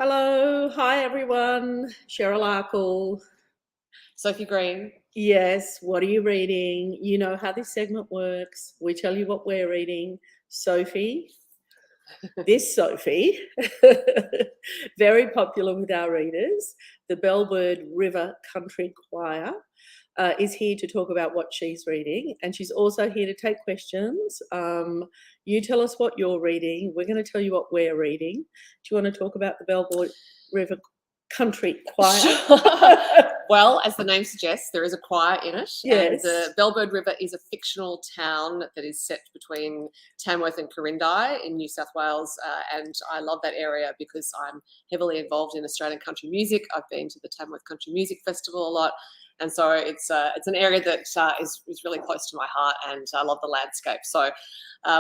Hello, hi everyone. Cheryl Arkle. Sophie Green. Yes, what are you reading? You know how this segment works. We tell you what we're reading. Sophie, this Sophie, very popular with our readers, the Bellbird River Country Choir, is here to talk about what she's reading, and she's also here to take questions. You tell us what you're reading. We're going to tell you what we're reading. Do you want to talk about the Bellbird River Country Choir? Well, as the name suggests, there is a choir in it. Yes. And the Bellbird River is a fictional town that is set between Tamworth and Corindai in New South Wales. And I love that area because I'm heavily involved in Australian country music. I've been to the Tamworth Country Music Festival a lot. And so it's an area that is really close to my heart, and I love the landscape. So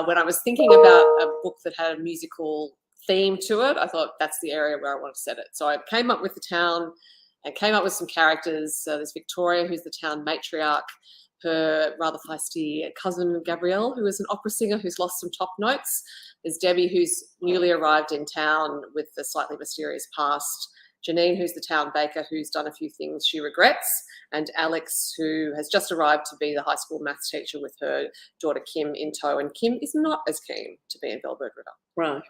when I was thinking about a book that had a musical theme to it, I thought that's the area where I want to set it. So I came up with the town and came up with some characters. There's Victoria, who's the town matriarch, her rather feisty cousin Gabrielle, who is an opera singer who's lost some top notes. There's Debbie, who's newly arrived in town with a slightly mysterious past. Janine, who's the town baker, who's done a few things she regrets, and Alex, who has just arrived to be the high school maths teacher with her daughter Kim in tow, and Kim is not as keen to be in Bellbird River. Right.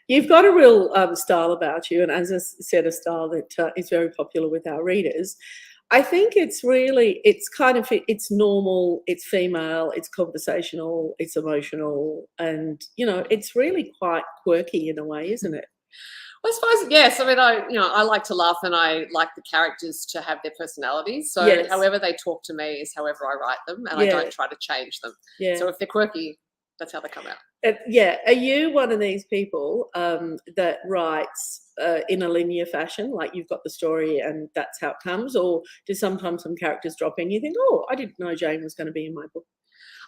You've got a real style about you, and as I said, a style that is very popular with our readers. I think it's normal, it's female, it's conversational, it's emotional, and, it's really quite quirky in a way, isn't it? Well, I suppose, yes. I mean, I like to laugh, and I like the characters to have their personalities. So Yes. however they talk to me is however I write them, and I don't try to change them. Yeah. So if they're quirky, that's how they come out. Are you one of these people that writes in a linear fashion, like you've got the story and that's how it comes, or do sometimes some characters drop in, you think, oh, I didn't know Jane was going to be in my book?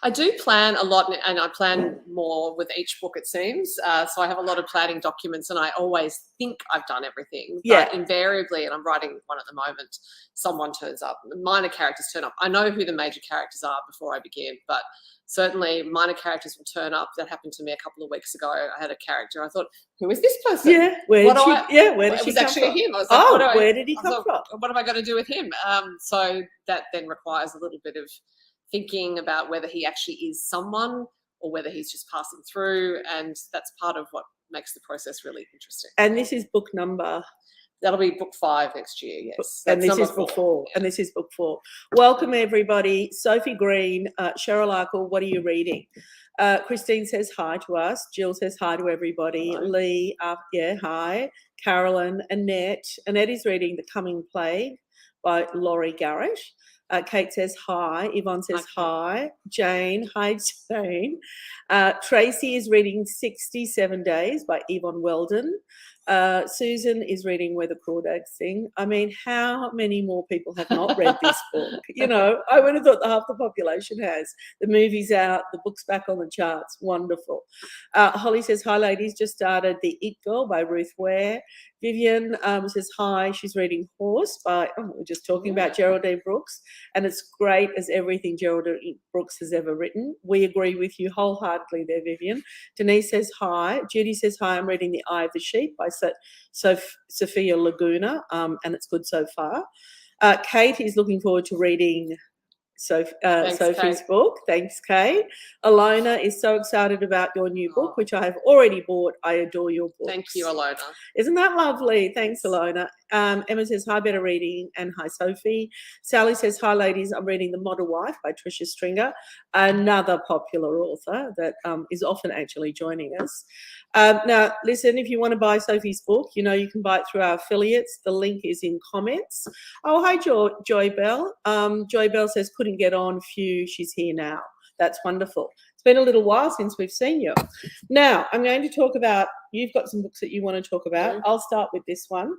I do plan a lot, and I plan more with each book, it seems. So I have a lot of planning documents, and I always think I've done everything. But invariably, and I'm writing one at the moment, someone turns up. Minor characters turn up. I know who the major characters are before I begin, but certainly minor characters will turn up. That happened to me a couple of weeks ago. I had a character. I thought, who is this person? Yeah, where did she come from? It was actually him. I was like, where did he come from? What am I going to do with him? So that then requires a little bit of thinking about whether he actually is someone or whether he's just passing through, and that's part of what makes the process really interesting. And this is book number? That'll be book 5 next year, yes. And this is book 4. Yeah. And this is book 4. Welcome, everybody. Sophie Green, Cheryl Arkle, what are you reading? Christine says hi to us. Jill says hi to everybody. Hello. Lee, hi. Carolyn, Annette. Annette is reading The Coming Plague by Laurie Garrett. Kate says hi. Yvonne says hi. Jane, hi Jane. Tracy is reading 67 Days by Yvonne Weldon. Susan is reading Where the Crawdads Sing. I mean, how many more people have not read this book? I would have thought half the population has. The movie's out, the book's back on the charts. Wonderful. Holly says, hi, ladies. Just started The It Girl by Ruth Ware. Vivian says hi. She's reading Horse by, we're just talking about Geraldine Brooks, and it's great as everything Geraldine Brooks has ever written. We agree with you wholeheartedly there, Vivian. Denise says hi. Judy says hi. I'm reading The Eye of the Sheep by Sophia Laguna, and it's good so far. Kate is looking forward to reading Sophie's book. Thanks, Kate. Alona is so excited about your new book, which I have already bought. I adore your book. Thank you, Alona. Isn't that lovely? Thanks, Alona. Emma says, hi, better reading, and hi, Sophie. Sally says, hi, ladies. I'm reading The Model Wife by Trisha Stringer, another popular author that is often actually joining us. Now, listen, if you want to buy Sophie's book, you can buy it through our affiliates. The link is in comments. Oh, hi, Joy Bell. Joy Bell says, couldn't get on. Phew, she's here now. That's wonderful. It's been a little while since we've seen you. Now, I'm going to talk about, you've got some books that you want to talk about. Mm-hmm. I'll start with this one.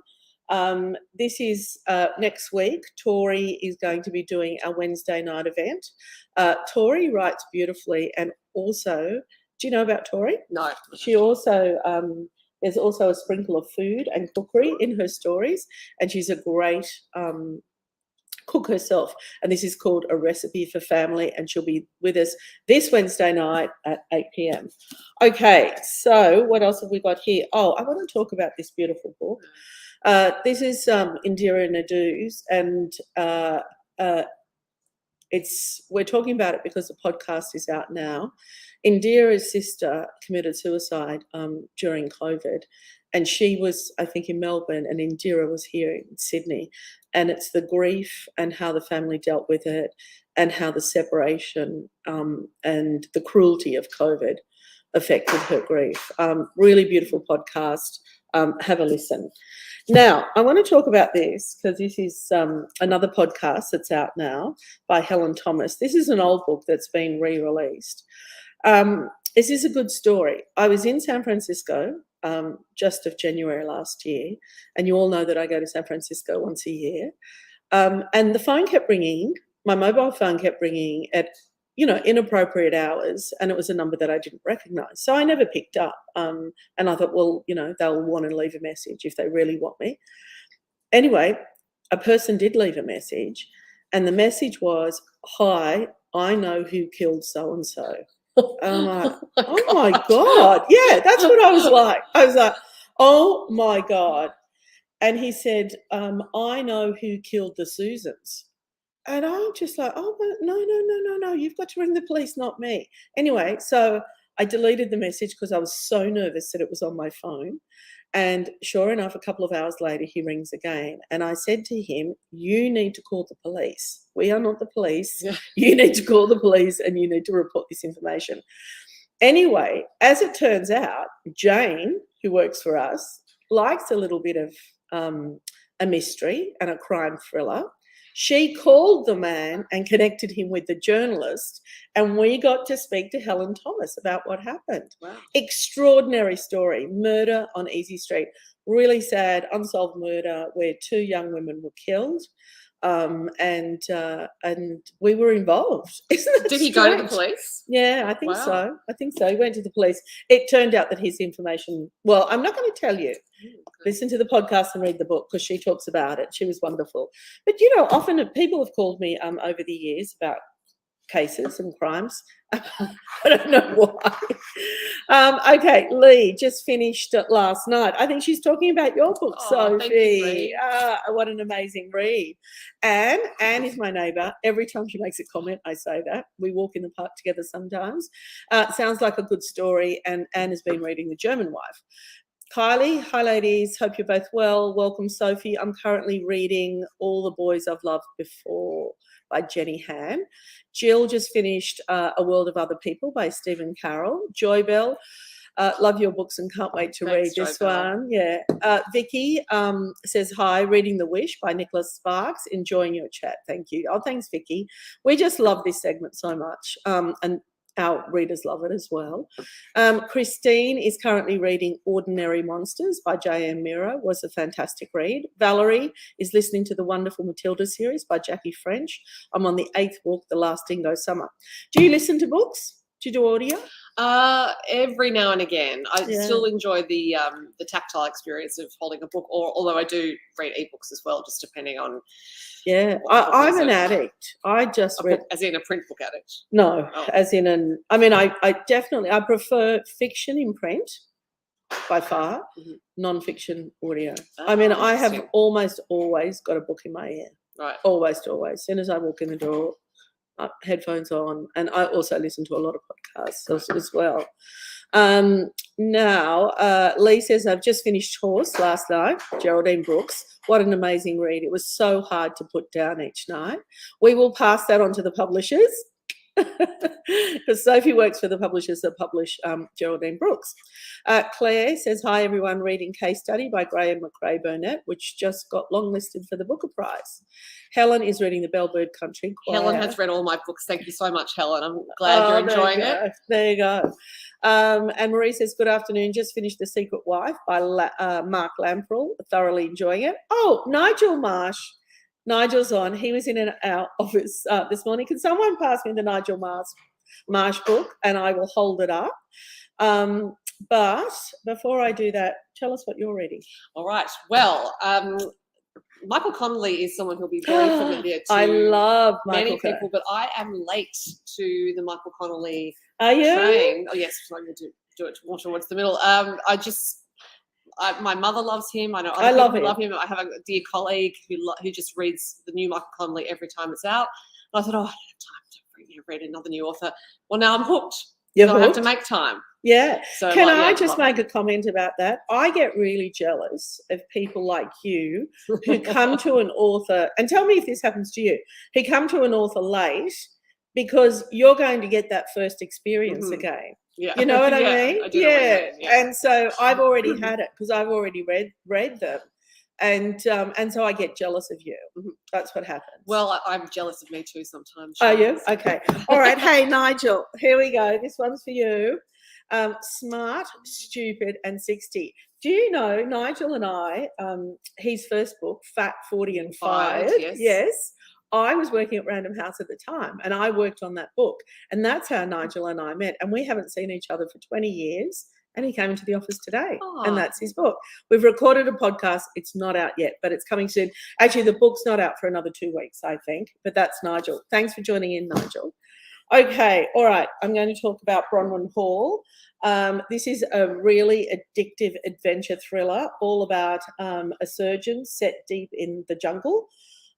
This is next week. Tori is going to be doing a Wednesday night event. Tori writes beautifully, and also, do you know about Tori? No. She also, there's also a sprinkle of food and cookery in her stories, and she's a great cook herself. And this is called A Recipe for Family, and she'll be with us this Wednesday night at 8 p.m. Okay, so what else have we got here? Oh, I want to talk about this beautiful book. This is Indira Naidoo's, and we're talking about it because the podcast is out now. Indira's sister committed suicide during COVID, and she was, I think, in Melbourne, and Indira was here in Sydney. And it's the grief and how the family dealt with it, and how the separation and the cruelty of COVID affected her grief. Really beautiful podcast. Have a listen. Now, I want to talk about this because this is another podcast that's out now by Helen Thomas. This is an old book that's been re-released. This is a good story. I was in San Francisco just of January last year, and you all know that I go to San Francisco once a year. And the phone kept ringing. My mobile phone kept ringing at inappropriate hours, and it was a number that I didn't recognize. So I never picked up. And I thought, well, they'll want to leave a message if they really want me. Anyway, a person did leave a message, and the message was, "Hi, I know who killed so-and-so." And I'm like, oh my God. Yeah, that's what I was like. I was like, oh my God. And he said, I know who killed the Susans. And I'm just like, oh, no, you've got to ring the police, not me. Anyway, so I deleted the message because I was so nervous that it was on my phone. And sure enough, a couple of hours later, he rings again. And I said to him, you need to call the police. We are not the police. Yeah. You need to call the police, and you need to report this information. Anyway, as it turns out, Jane, who works for us, likes a little bit of a mystery and a crime thriller. She called the man and connected him with the journalist, and we got to speak to Helen Thomas about what happened. Wow. Extraordinary story. Murder on Easy Street. Really sad, unsolved murder where 2 young women were killed, and we were involved. Isn't it Did he strange? go to the police? Yeah, I think Wow. so. I think so. He went to the police. It turned out that his information, well, I'm not going to tell you. Listen to the podcast and read the book because she talks about it. She was wonderful. But, often people have called me over the years about cases and crimes. I don't know why. Okay, Lee just finished it last night. I think she's talking about your book, Sophie. What an amazing read. Anne is my neighbour. Every time she makes a comment, I say that. We walk in the park together sometimes. Sounds like a good story, and Anne has been reading The German Wife. Kylie, hi ladies, hope you're both well. Welcome, Sophie. I'm currently reading All the Boys I've Loved Before by Jenny Han. Jill just finished A World of Other People by Stephen Carroll. Joy Bell, love your books and can't wait to read this one. Yeah. Vicky says hi, reading The Wish by Nicholas Sparks. Enjoying your chat. Thank you. Oh, thanks, Vicky. We just love this segment so much. And our readers love it as well. Christine is currently reading Ordinary Monsters by J.M. Mirror. Was a fantastic read. Valerie is listening to the wonderful Matilda series by Jackie French. I'm on the 8th book, The Last Dingo Summer. Do you listen to books? Do you do audio? Every now and again. I still enjoy the tactile experience of holding a book, although I do read ebooks as well, just depending on. Yeah, I'm an addict. I just read. As in a print book addict? No, as in I definitely, I prefer fiction in print by far, non-fiction audio. I have almost always got a book in my ear. Right. Always. As soon as I walk in the door, headphones on, and I also listen to a lot of podcasts as well. Now, Lee says, I've just finished Horse last night, Geraldine Brooks. What an amazing read. It was so hard to put down each night. We will pass that on to the publishers because Sophie works for the publishers that publish Geraldine Brooks. Claire says, hi, everyone, reading Case Study by Graham McRae Burnett, which just got longlisted for the Booker Prize. Helen is reading The Bellbird Country Choir. Helen has read all my books. Thank you so much, Helen. I'm glad you're enjoying it. There you go. And Marie says, good afternoon. Just finished The Secret Wife by Mark Lamprell. Thoroughly enjoying it. Oh, Nigel Marsh. Nigel's on. He was in our office this morning. Can someone pass me the Nigel Marsh book and I will hold it up? But before I do that, tell us what you're reading. All right. Well, Michael Connolly is someone who'll be very familiar to I love many Michael people, but I am late to the Michael Connolly Are you? train. Oh yes, I'm going to do it more towards the middle. My mother loves him. I know other people love him. I have a dear colleague who just reads the new Michael Connolly every time it's out. And I thought, I don't have time to read another new author. Well, now I'm hooked. I have to make time. Yeah. So Can I just make a comment about that? I get really jealous of people like you who come to an author, and tell me if this happens to you, who come to an author late because you're going to get that first experience again. Yeah. You know what I mean? I do know what you mean, yeah. And so I've already had it because I've already read them. And so I get jealous of you. That's what happens. Well, I'm jealous of me too sometimes. Are you? Okay. All right. Hey, Nigel, here we go. This one's for you. Smart, Stupid, and 60. Do you know Nigel and I, his first book, Fat, 40 and 5. Yes. I was working at Random House at the time, and I worked on that book. And that's how Nigel and I met. And we haven't seen each other for 20 years. And he came into the office today, and that's his book. We've recorded a podcast. It's not out yet, but it's coming soon. Actually, the book's not out for another 2 weeks, I think, but that's Nigel. Thanks for joining in, Nigel. Okay, all right. I'm going to talk about Bronwyn Hall. This is a really addictive adventure thriller, all about a surgeon set deep in the jungle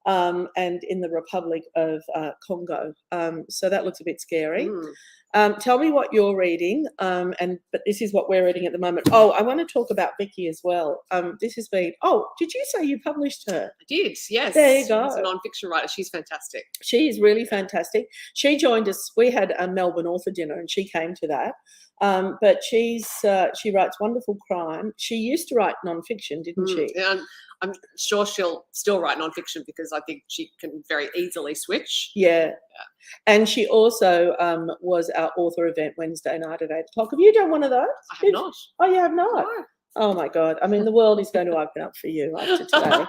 and in the Republic of Congo. So that looks a bit scary. Tell me what you're reading, but this is what we're reading at the moment. Oh, I want to talk about Vicky as well. This has been, did you say you published her? I did, yes. There you go. She's a non-fiction writer. She's fantastic. She is really fantastic. She joined us. We had a Melbourne author dinner and she came to that. But she writes wonderful crime. She used to write non-fiction, didn't she? Yeah, I'm sure she'll still write non-fiction because I think she can very easily switch. Yeah. And she also was our author event Wednesday night at 8 o'clock. Have you done one of those? I have not. Oh, you have not? No. Oh, my God. I mean, the world is going to open up for you after today.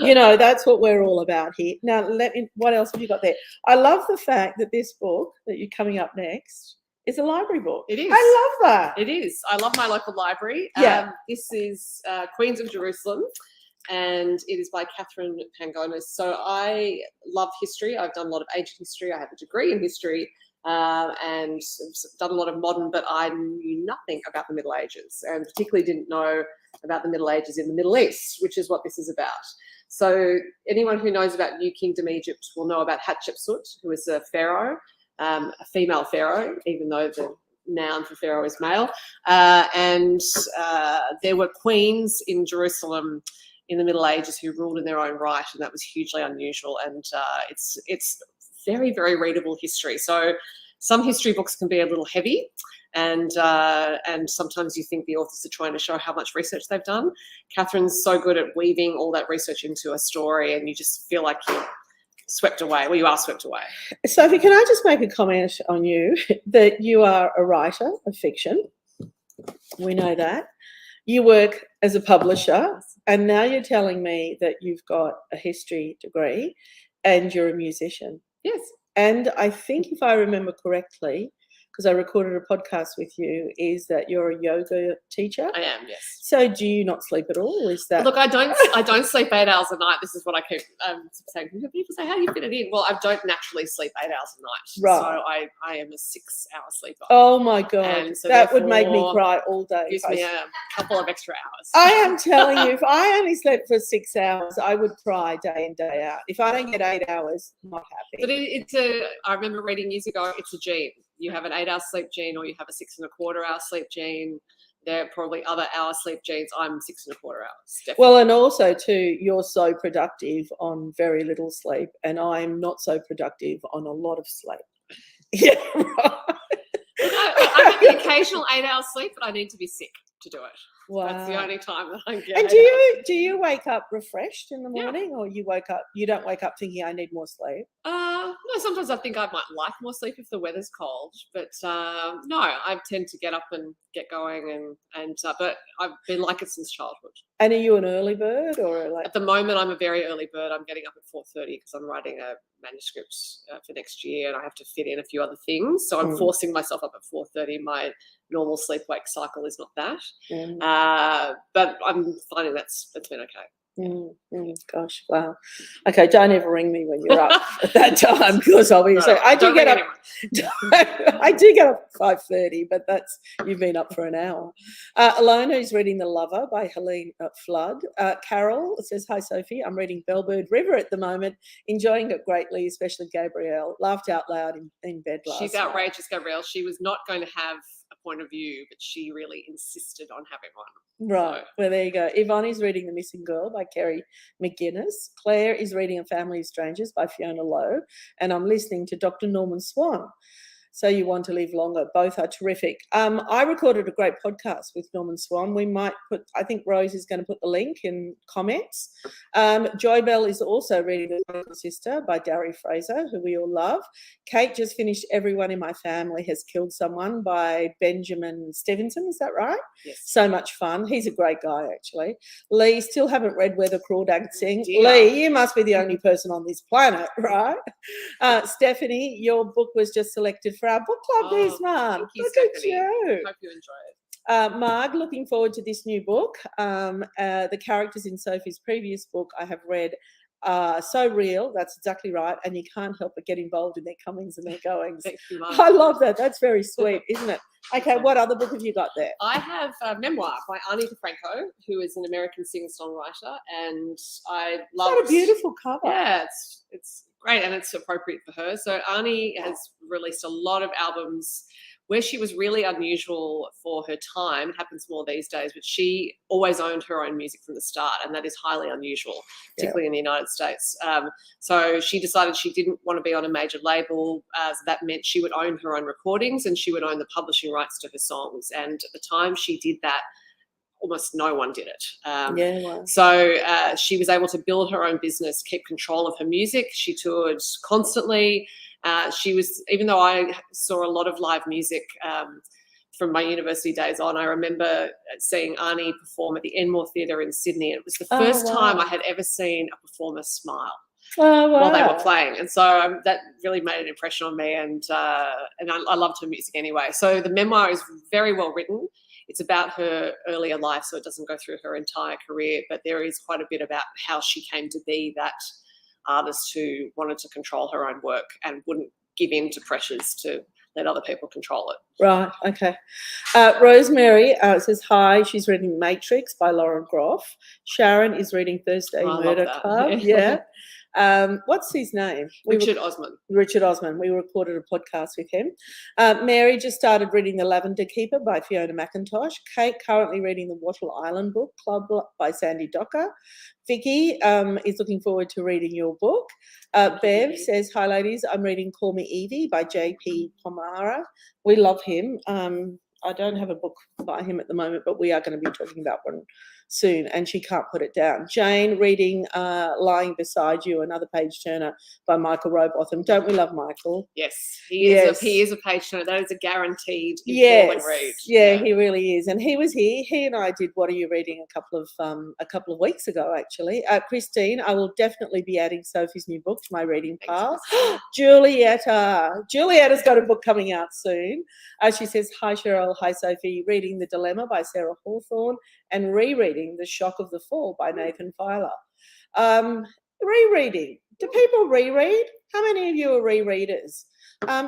You know, that's what we're all about here. Now, what else have you got there? I love the fact that this book that you're coming up next is a library book. It is. I love that. It is. I love my local library. Yeah. This is Queens of Jerusalem, and it is by Catherine Pangonis. So I love history. I've done a lot of ancient history. I have a degree in history and done a lot of modern, but I knew nothing about the Middle Ages, and particularly didn't know about the Middle Ages in the Middle East, which is what this is about. So anyone who knows about New Kingdom Egypt will know about Hatshepsut, who is a pharaoh, a female pharaoh, even though the noun for pharaoh is male. And there were queens in Jerusalem in the Middle Ages who ruled in their own right, and that was hugely unusual. And it's very, very readable history. So some history books can be a little heavy, and sometimes you think the authors are trying to show how much research they've done. Catherine's so good at weaving all that research into a story, and you just feel like you're swept away. Well, you are swept away. Sophie, can I just make a comment on you that you are a writer of fiction? We know that. You work as a publisher, and now you're telling me that you've got a history degree and you're a musician. Yes. And I think if I remember correctly, because I recorded a podcast with you, is that you're a yoga teacher? I am, yes. So do you not sleep at all? Is that... Look, I don't sleep 8 hours a night. This is what I keep saying. People say, how do you fit it in? Well, I don't naturally sleep 8 hours a night. Right. So I am a 6-hour sleeper. Oh, my God. And so that would make me cry all day. Gives me a couple of extra hours. I am telling you, if I only slept for 6 hours, I would cry day in, day out. If I don't get 8 hours, I'm not happy. But I remember reading years ago, it's a gene. You have an 8-hour sleep gene, or you have a 6.25-hour sleep gene. There are probably other hour sleep genes. I'm 6.25 hours. Definitely. Well, and also too, you're so productive on very little sleep, and I'm not so productive on a lot of sleep. Yeah, right. I have the occasional 8-hour sleep, but I need to be sick to do it. Wow. That's the only time that I get. And do you wake up refreshed in the morning, or you don't wake up thinking I need more sleep? No, sometimes I think I might like more sleep if the weather's cold, but no, I tend to get up and get going, and but I've been like it since childhood. And are you an early bird, or like? At the moment, I'm a very early bird. I'm getting up at 4:30 because I'm writing a manuscript for next year, and I have to fit in a few other things. So I'm forcing myself up at 4:30. My normal sleep-wake cycle is not that, but I'm finding that's been okay. Gosh, wow. Okay, don't ever ring me when you're up at that time, because obviously I do get up. I do get up at 5:30, but that's you've been up for an hour. Alona is reading The Lover by Helene Flood. Carol says, "Hi Sophie, I'm reading Bellbird River at the moment, enjoying it greatly, especially Gabrielle. Laughed out loud in bed last night." She's outrageous, Gabrielle. She was not going to have a point of view, but she really insisted on having one. Right. So. Well, there you go. Yvonne is reading The Missing Girl by Kerry McGuinness. Claire is reading A Family of Strangers by Fiona Lowe. And I'm listening to Dr. Norman Swan. So You Want to Live Longer. Both are terrific. I recorded a great podcast with Norman Swan. We might put, I think Rose is going to put the link in comments. Joy Bell is also reading The Little Sister by Darry Fraser, who we all love. Kate just finished Everyone in My Family Has Killed Someone by Benjamin Stevenson. Is that right? Yes. So much fun. He's a great guy, actually. Lee, still haven't read Where the Crawdads Sing. Yeah. Lee, you must be the only person on this planet, right? Stephanie, your book was just selected for our book club this month. Look at you. Hope you enjoy it. Marg, looking forward to this new book. The characters in Sophie's previous book I have read are so real. That's exactly right. And you can't help but get involved in their comings and their goings. Thank you, Marg. I love that. That's very sweet, isn't it? Okay, what other book have you got there? I have a memoir by Ani DeFranco, who is an American singer-songwriter, and I love. What a beautiful cover. Yeah, it's great, and it's appropriate for her. So Ani has released a lot of albums where she was really unusual for her time. It happens more these days, but she always owned her own music from the start, and that is highly unusual, particularly in the United States. So she decided she didn't want to be on a major label. So that meant she would own her own recordings and she would own the publishing rights to her songs. And at the time she did that, almost no one did it. Wow. So she was able to build her own business, keep control of her music. She toured constantly. She was, even though I saw a lot of live music from my university days on, I remember seeing Ani perform at the Enmore Theatre in Sydney. It was the first time I had ever seen a performer smile while they were playing. And so that really made an impression on me, and I loved her music anyway. So the memoir is very well written. It's about her earlier life, so it doesn't go through her entire career, but there is quite a bit about how she came to be that artist who wanted to control her own work and wouldn't give in to pressures to let other people control it. Right, okay. Rosemary says hi. She's reading Matrix by Lauren Groff. Sharon is reading Thursday Murder Club. Yeah. What's his name? Richard Osman. Richard Osman. We recorded a podcast with him. Mary just started reading The Lavender Keeper by Fiona McIntosh. Kate currently reading the Wattle Island Book Club by Sandy Docker. Vicky is looking forward to reading your book. Bev says, hi ladies, I'm reading Call Me Evie by J.P. Pomara. We love him. I don't have a book by him at the moment, but we are going to be talking about one soon, and she can't put it down. Jane reading Lying Beside You, another page turner by Michael Robotham. Don't we love Michael? Yes, he is a page turner. That is a guaranteed informing read. Yeah, he really is. And he was here. He and I did What Are You Reading a couple of weeks ago, actually. Christine, I will definitely be adding Sophie's new book to my reading pile. Julietta's got a book coming out soon. She says, hi Cheryl, hi Sophie, reading The Dilemma by Sarah Hawthorne and rereading The Shock of the Fall by Nathan Filer. Rereading. Do people reread? How many of you are rereaders?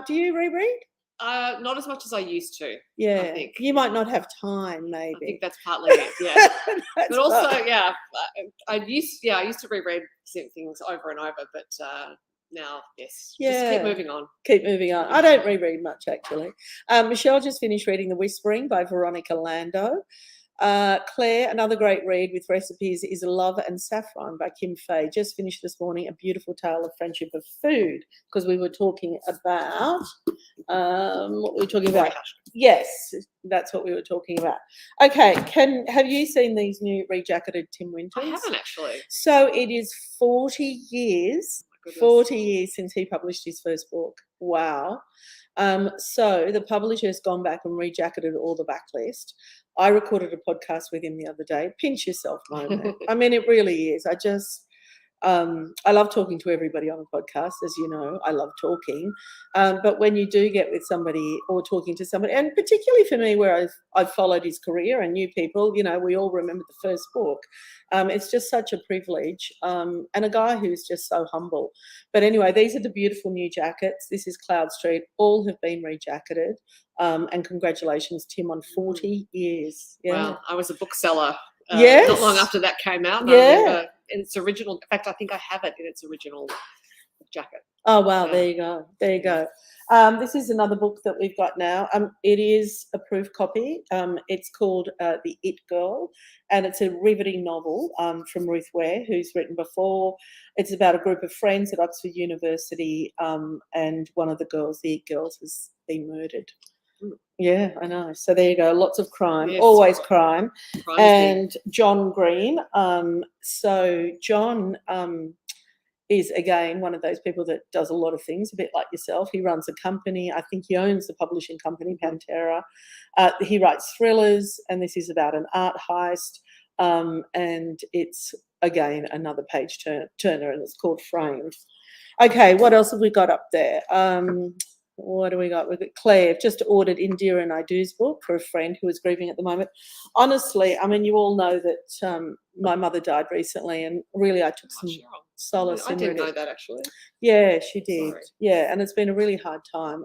Do you reread? Not as much as I used to. Yeah, I think. You might not have time, maybe. I think that's partly it. Yeah, but also, I used to reread things over and over, but now, yes, just keep moving on. Keep moving on. I don't reread much, actually. Michelle just finished reading The Whispering by Veronica Lando. Claire, another great read with recipes, is Love and Saffron by Kim Fay. Just finished this morning, a beautiful tale of friendship of food, because we were talking about what were we talking about? Yes, that's what we were talking about. Okay, have you seen these new rejacketed Tim Winters? I haven't actually. So it is 40 years. 40 years since he published his first book. Wow. So the publisher has gone back and rejacketed all the backlist. I recorded a podcast with him the other day. Pinch yourself moment. I mean, it really is. I love talking to everybody on a podcast, as you know. I love talking, but when you do get with somebody or talking to somebody, and particularly for me, where I've followed his career and new people, you know, we all remember the first book. It's just such a privilege, and a guy who's just so humble. But anyway, these are the beautiful new jackets. This is Cloud Street. All have been rejacketed, and congratulations, Tim, on 40 years. Yeah. Wow, I was a bookseller. Yes. Not long after that came out. And Yeah. I remember in its original. In fact, I think I have it in its original jacket. Oh wow, Yeah. there you go. There you go. This is another book that we've got now. It is a proof copy. It's called The It Girl, and it's a riveting novel from Ruth Ware, who's written before. It's about a group of friends at Oxford University, and one of the girls, the It Girls, has been murdered. Yeah, I know. So there you go. Lots of crime, Yes. always crime. Crime And John Green. So John is again one of those people that does a lot of things, a bit like yourself. He runs a company. I think he owns the publishing company, Pantera. He writes thrillers, and this is about an art heist. And it's again another page turner, and it's called Framed. Okay, what else have we got up there? What do we got? We've got Claire just ordered Indira and Idu's book for a friend who is grieving at the moment. Honestly, I mean, you all know that my mother died recently, and really I took some solace I in didn't reading. know that actually. Yeah, she did. Sorry. Yeah, and it's been a really hard time.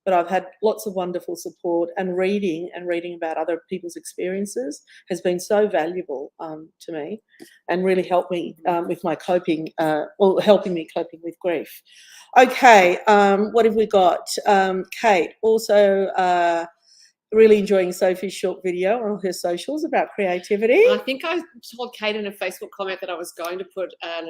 But I've had lots of wonderful support, and reading about other people's experiences has been so valuable to me, and really helped me with my coping, or helping me coping with grief. Okay, what have we got? Kate, also really enjoying Sophie's short video on her socials about creativity. I think I told Kate in a Facebook comment that I was going to put a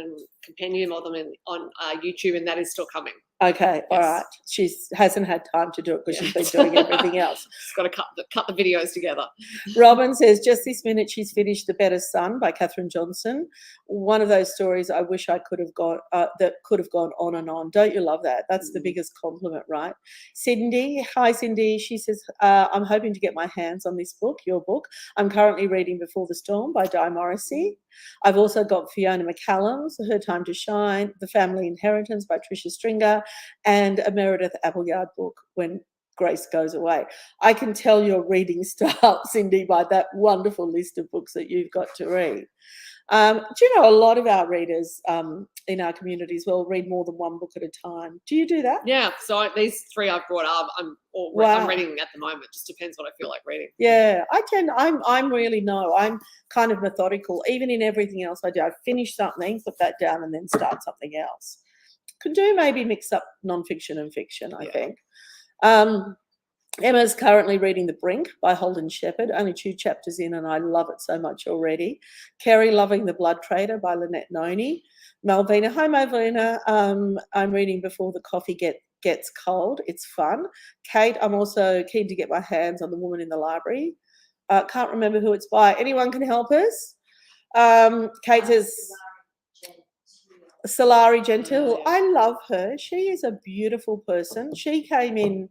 compendium of them on YouTube, and that is still coming. Okay, all Yes. right. She hasn't had time to do it because Yeah. she's been doing everything else. She's got to cut the videos together. Robin says, just this minute she's finished The Better Son by Katherine Johnson. One of those stories I wish I could have gone, that could have gone on and on. Don't you love that? That's the biggest compliment, right? Cindy, hi Cindy. She says, I'm hoping to get my hands on this book, your book. I'm currently reading Before the Storm by Di Morrissey. I've also got Fiona McCallum's Her Time to Shine, The Family Inheritance by Trisha Stringer, and a Meredith Appleyard book, When Grace Goes Away. I can tell your reading style, Cindy, by that wonderful list of books that you've got to read. Do you know a lot of our readers in our communities will read more than one book at a time? Do you do that? Yeah. So these three I've brought up, I'm reading at the moment. Just depends what I feel like reading. Yeah, I'm really I'm kind of methodical. Even in everything else I do, I finish something, put that down, and then start something else. Could do maybe mix up nonfiction and fiction, I think. Emma's currently reading The Brink by Holden Shepherd, only 2 chapters in, and I love it so much already. Kerry loving The Blood Trader by Lynette Noni. Malvina, hi Malvina. I'm reading Before the Coffee Gets Cold. It's fun. Kate, I'm also keen to get my hands on The Woman in the Library. Can't remember who it's by. Anyone can help us? Kate says, Solari Gentile. I love her. She is a beautiful person. She came in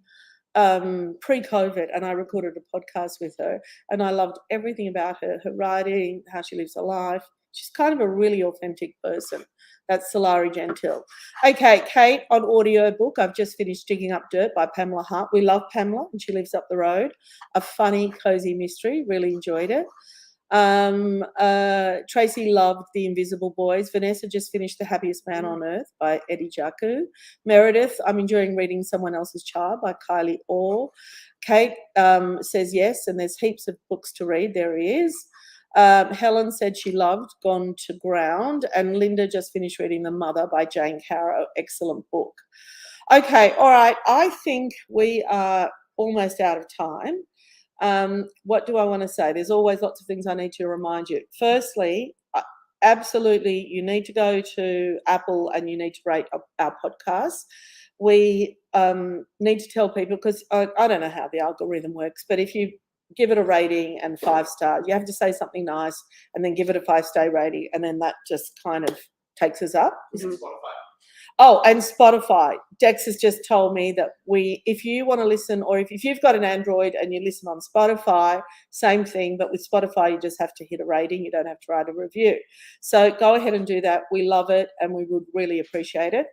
pre-COVID, and I recorded a podcast with her, and I loved everything about her writing, how she lives her life. She's kind of a really authentic person. That's Solari Gentile. Okay, Kate, on audiobook, I've just finished Digging Up Dirt by Pamela Hart. We love Pamela, and she lives up the road. A funny, cozy mystery. Really enjoyed it. Tracy loved The Invisible Boys. Vanessa just finished The Happiest Man on Earth by Eddie Jaku. Meredith, I'm enjoying reading Someone Else's Child by Kylie Orr. Kate says yes, and there's heaps of books to read. There he is. Helen said she loved Gone to Ground, and Linda just finished reading The Mother by Jane Caro. Excellent book. Okay, all right. I think we are almost out of time. What do I want to say? There's always lots of things I need to remind you. Firstly, absolutely, you need to go to Apple and you need to rate our podcast. We need to tell people, because I don't know how the algorithm works, but if you give it a rating and 5 stars, you have to say something nice and then give it a 5-star rating, and then that just kind of takes us up. Oh, and Spotify. Dex has just told me that if you want to listen, or if you've got an Android and you listen on Spotify, same thing, but with Spotify, you just have to hit a rating. You don't have to write a review. So go ahead and do that. We love it, and we would really appreciate it.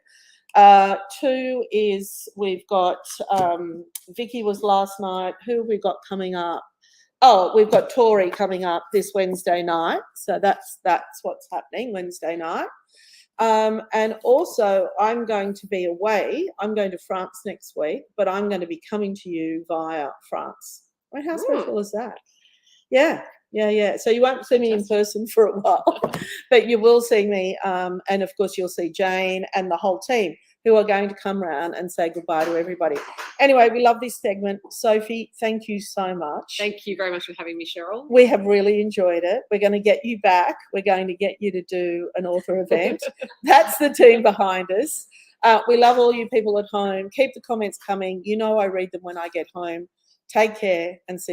2 is we've got Vicky was last night. Who have we got coming up? Oh, we've got Tori coming up this Wednesday night. So that's what's happening Wednesday night. And also, I'm going to be away. I'm going to France next week, but I'm going to be coming to you via France. Right, how special is that? Yeah. So you won't see me in person for a while, but you will see me. And of course, you'll see Jane and the whole team who are going to come round and say goodbye to everybody. Anyway, we love this segment. Sophie, thank you so much. Thank you very much for having me, Cheryl. We have really enjoyed it. We're going to get you back. We're going to get you to do an author event. That's the team behind us. We love all you people at home. Keep the comments coming. You know I read them when I get home. Take care and see